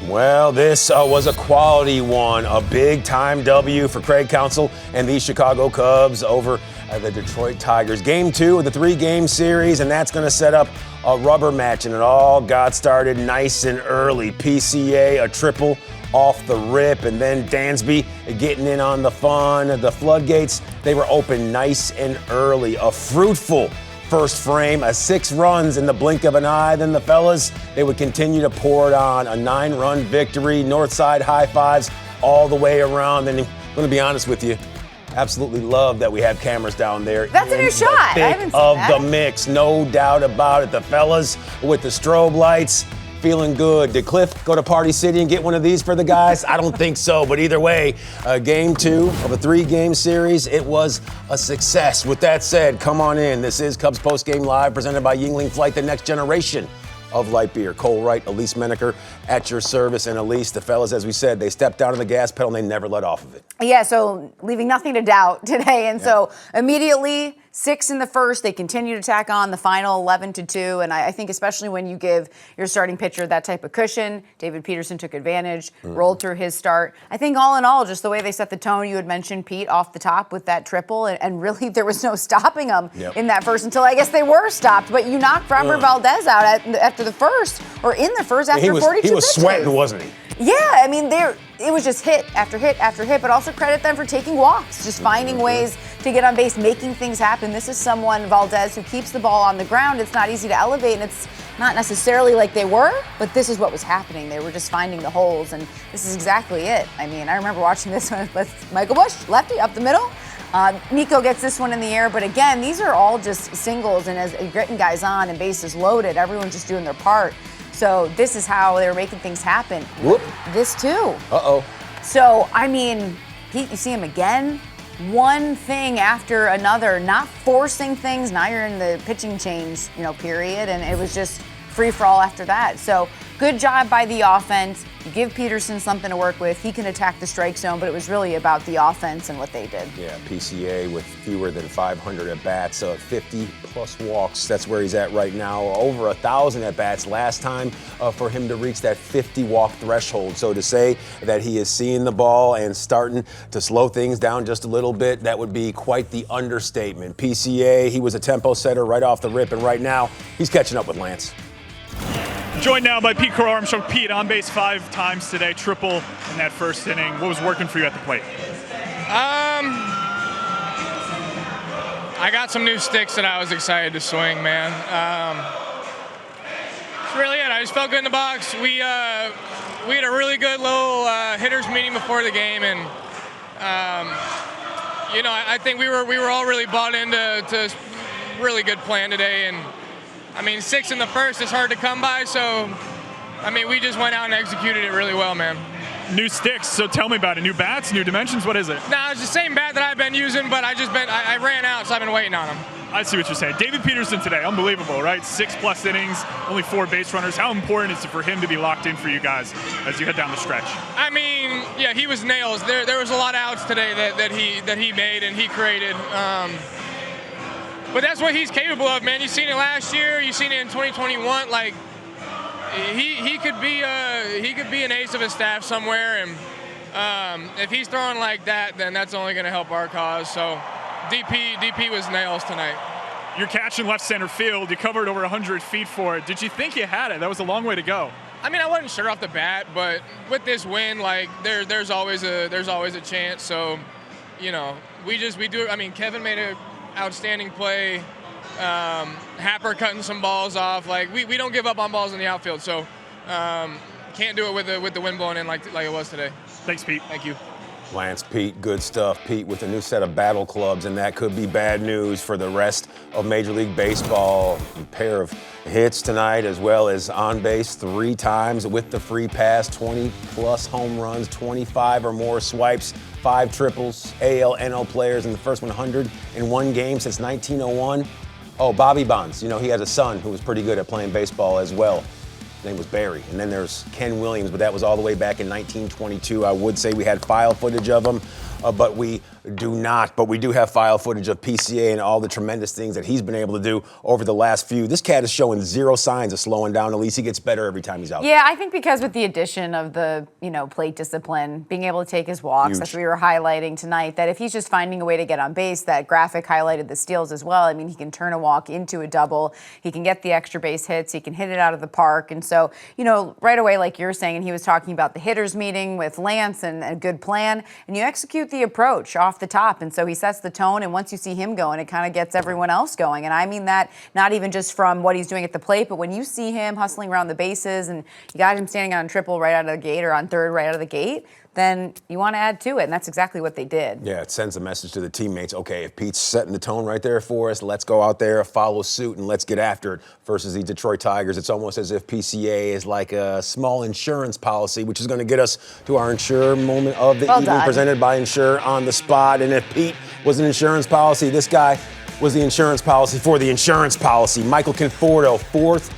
Well, this was a quality one, a big-time W for Craig Counsell and the Chicago Cubs over the Detroit Tigers. Game 2 of the 3-game series, and that's going to set up a rubber match, and it all got started nice and early. PCA, a triple off the rip, and then Dansby getting in on the fun. The floodgates, they were open nice and early. A fruitful first frame, 6 runs in the blink of an eye. Then the fellas, they would continue to pour it on. A 9-run victory, Northside high fives all the way around. And I'm going to be honest with you, absolutely love that we have cameras down there. That's a new shot. I haven't seen that. Of the mix, no doubt about it. The fellas with the strobe lights, feeling good. Did Cliff go to Party City and get one of these for the guys? I don't think so, but either way, game 2 of a 3-game series, it was a success. With that said, come on in. This is Cubs Postgame Live, presented by Yuengling Flight, the next generation of light beer. Cole Wright, Elise Menaker at your service. And Elise, the fellas, as we said, they stepped down on the gas pedal and they never let off of it. Yeah, so leaving nothing to doubt today. And so immediately, 6 in the first, they continue to tack on the final 11-2. And I think especially when you give your starting pitcher that type of cushion, David Peterson took advantage, rolled through his start. I think all in all, just the way they set the tone, you had mentioned, Pete, off the top with that triple. And really, there was no stopping them in that first until I guess they were stopped. But you knocked Framber Valdez out after the first, or in the first after 42 He was pitches. sweating, wasn't he? Yeah, I mean, it was just hit after hit after hit, but also credit them for taking walks, just finding ways to get on base, making things happen. This is someone, Valdez, who keeps the ball on the ground. It's not easy to elevate, and it's not necessarily like they were, but this is what was happening. They were just finding the holes, and this is exactly it. I mean, I remember watching this one with Michael Busch, lefty, up the middle. Nico gets this one in the air, but again, these are all just singles, and as getting guys on and bases loaded, everyone's just doing their part. So this is how they were making things happen. Whoop. This too. Uh-oh. So, I mean, Pete, you see him again, one thing after another, not forcing things. Now you're in the pitching change, period, and it was just free-for-all after that. So good job by the offense. You give Peterson something to work with. He can attack the strike zone, but it was really about the offense and what they did. Yeah, PCA with fewer than 500 at-bats, 50-plus walks. That's where he's at right now. Over 1,000 at-bats last time for him to reach that 50-walk threshold. So to say that he is seeing the ball and starting to slow things down just a little bit, that would be quite the understatement. PCA, he was a tempo setter right off the rip, and right now he's catching up with Lance. Joined now by Crow-Armstrong. Pete, on base 5 times today, triple in that first inning. What was working for you at the plate? I got some new sticks that I was excited to swing, man. That's really it. I just felt good in the box. We had a really good little hitters meeting before the game, and I think we were all really bought into really good plan today. And I mean, 6 in the first is hard to come by, so, I mean, we just went out and executed it really well, man. New sticks, so tell me about it. New bats, new dimensions, what is it? No, it's the same bat that I've been using, but I ran out, so I've been waiting on them. I see what you're saying. David Peterson today, unbelievable, right? 6+ innings, only 4 base runners. How important is it for him to be locked in for you guys as you head down the stretch? I mean, yeah, he was nails. There was a lot of outs today that he made and he created. But that's what he's capable of, man. You've seen it last year. You've seen it in 2021. Like, he could be an ace of his staff somewhere. And if he's throwing like that, then that's only going to help our cause. So DP was nails tonight. You're catching left center field. You covered over 100 feet for it. Did you think you had it? That was a long way to go. I mean, I wasn't sure off the bat, but with this win, like there's always a chance. So, we do. I mean, Kevin made a outstanding play. Happer cutting some balls off. Like we don't give up on balls in the outfield, so can't do it with the wind blowing in like it was today. Thanks, Pete. Thank you. Lance, Pete, good stuff. Pete with a new set of battle clubs, and that could be bad news for the rest of Major League Baseball. A pair of hits tonight, as well as on base 3 times with the free pass, 20+ home runs, 25 or more swipes, 5 triples. AL, NL players in the first 101 games since 1901. Oh, Bobby Bonds. He has a son who was pretty good at playing baseball as well. His name was Barry. And then there's Ken Williams, but that was all the way back in 1922. I would say we had file footage of him, but we do not. But we do have file footage of PCA and all the tremendous things that he's been able to do over the last few. This cat is showing zero signs of slowing down. At least he gets better every time he's out there. Yeah, I think because with the addition of the, plate discipline, being able to take his walks, as we were highlighting tonight, that if he's just finding a way to get on base, that graphic highlighted the steals as well. I mean, he can turn a walk into a double. He can get the extra base hits. He can hit it out of the park. And so, right away, like you're saying, and he was talking about the hitters meeting with Lance and a good plan, and you execute the approach off the top. And so he sets the tone, and once you see him going, it kind of gets everyone else going. And I mean that not even just from what he's doing at the plate, but when you see him hustling around the bases and you got him standing on triple right out of the gate or on third right out of the gate, then you want to add to it, and that's exactly what they did. Yeah, it sends a message to the teammates. Okay, if Pete's setting the tone right there for us, let's go out there, follow suit, and let's get after it. Versus the Detroit Tigers, it's almost as if PCA is like a small insurance policy, which is going to get us to our Insure moment of the evening, presented by Insure on the Spot. And if Pete was an insurance policy, this guy was the insurance policy for the insurance policy. Michael Conforto, fourth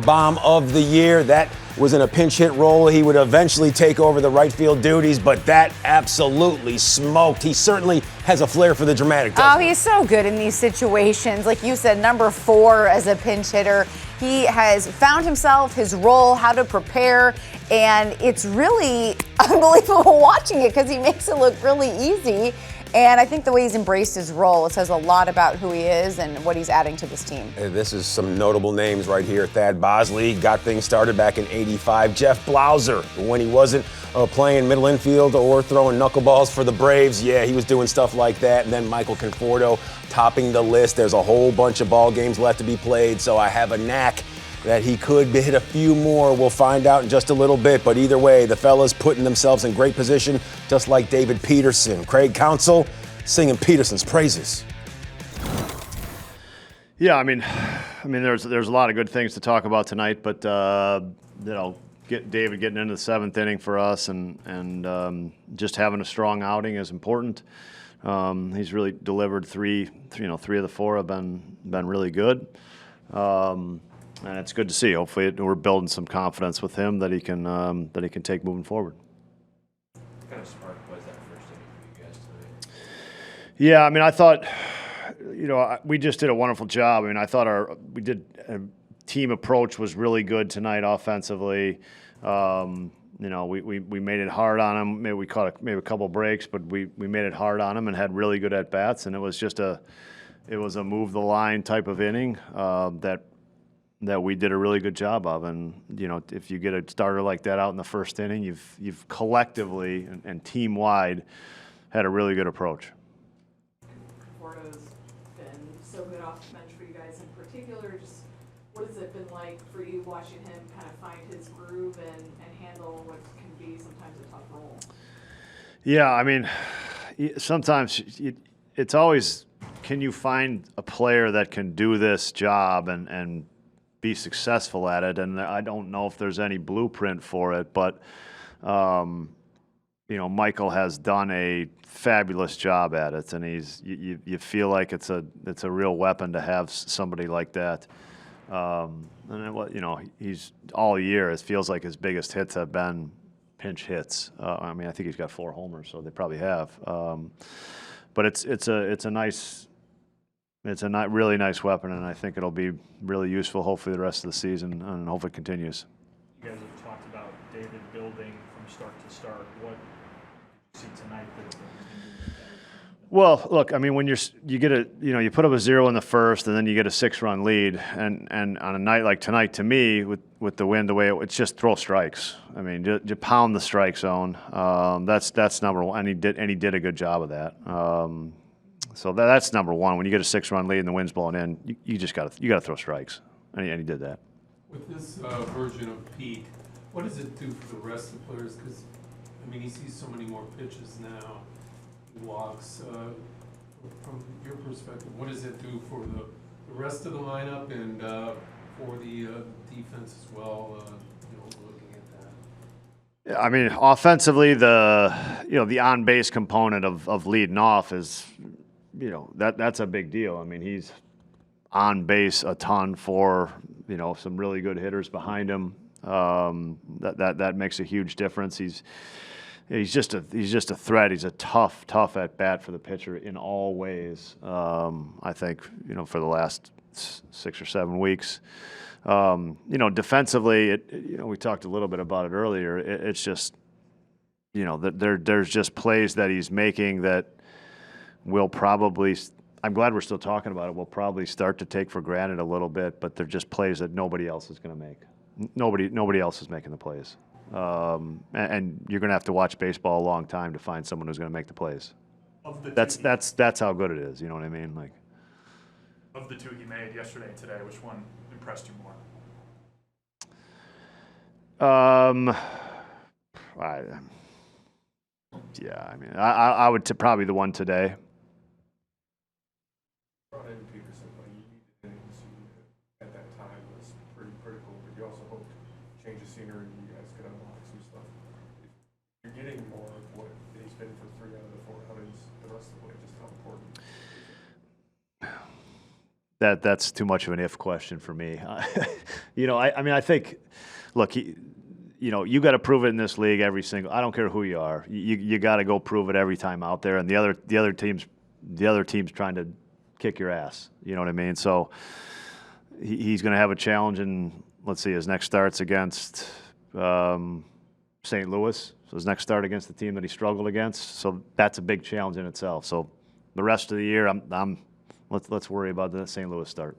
bomb of the year. That was in a pinch hit role. He would eventually take over the right field duties, but that absolutely smoked. He certainly has a flair for the dramatic. He's so good in these situations. Like you said, number 4 as a pinch hitter. He has found himself, his role, how to prepare, and it's really unbelievable watching it because he makes it look really easy. And I think the way he's embraced his role, it says a lot about who he is and what he's adding to this team. This is some notable names right here. Thad Bosley got things started back in '85. Jeff Blauser, when he wasn't playing middle infield or throwing knuckleballs for the Braves, he was doing stuff like that. And then Michael Conforto topping the list. There's a whole bunch of ball games left to be played, so I have a knack that he could hit a few more. We'll find out in just a little bit. But either way, the fellas putting themselves in great position, just like David Peterson. Craig Counsell singing Peterson's praises. Yeah, I mean, there's a lot of good things to talk about tonight, but get David getting into the 7th inning for us, and just having a strong outing is important. He's really delivered three of the 4 have been really good. And it's good to see. Hopefully, we're building some confidence with him that he can take moving forward. What kind of spark was that first inning for you guys tonight? Yeah, I mean, I thought, we just did a wonderful job. I mean, I thought our team approach was really good tonight offensively. We made it hard on them. Maybe we caught a couple breaks, but we made it hard on them and had really good at bats. And it was just a move the line type of inning that we did a really good job of. And if you get a starter like that out in the first inning, you've collectively and team wide had a really good approach. Conforto's been so good off the bench for you guys in particular. Just what has it been like for you watching him kind of find his groove and handle what can be sometimes a tough role? Yeah, I mean, sometimes it's always, can you find a player that can do this job and be successful at it? And I don't know if there's any blueprint for it, but Michael has done a fabulous job at it, and you feel like it's a real weapon to have somebody like that. He's all year. It feels like his biggest hits have been pinch hits. I think he's got 4 homers, so they probably have. But it's a really nice weapon, and I think it'll be really useful, hopefully, the rest of the season, and hope it continues. You guys have talked about David building from start to start. What did you see tonight that you can do better? Well, look, I mean, when you put up a 0 in the first, and then you get a 6-run lead, and on a night like tonight, to me, with the wind the way it's just throw strikes. I mean, just pound the strike zone. That's number one, and he did a good job of that. So that's number one. When you get a 6-run lead and the wind's blowing in, you just got to throw strikes, and he did that. With this version of Pete, what does it do for the rest of the players? Because he sees so many more pitches now, he walks. From your perspective, what does it do for the rest of the lineup and for the defense as well? Looking at that. Yeah, I mean, offensively, the on base component of leading off is. That's a big deal. I mean, he's on base a ton for, some really good hitters behind him. That makes a huge difference. he's just a threat. He's a tough at bat for the pitcher in all ways. I think for the last 6 or 7 weeks. Defensively, we talked a little bit about it earlier. It's just there's just plays that he's making that will probably. I'm glad we're still talking about it. We'll probably start to take for granted a little bit, but they're just plays that nobody else is going to make. Nobody else is making the plays. And you're going to have to watch baseball a long time to find someone who's going to make the plays. That's how good it is. You know what I mean? Like, of the 2 he made yesterday and today, which one impressed you more? I would probably the one today. David Peterson, you needed innings at that time was pretty critical, but you also hoped change of scenery, you guys could unlock some stuff. If you're getting more of what he's been for 3 out of the 4 outings, the rest of the way, just how important That's too much of an if question for me. I think, look, you got to prove it in this league every single. I don't care who you are. You got to go prove it every time out there, and the other team's trying to kick your ass. You know what I mean? So he's going to have a challenge, and let's see, his next start's against St. Louis. So his next start against the team that he struggled against. So that's a big challenge in itself. So the rest of the year, let's worry about the St. Louis start.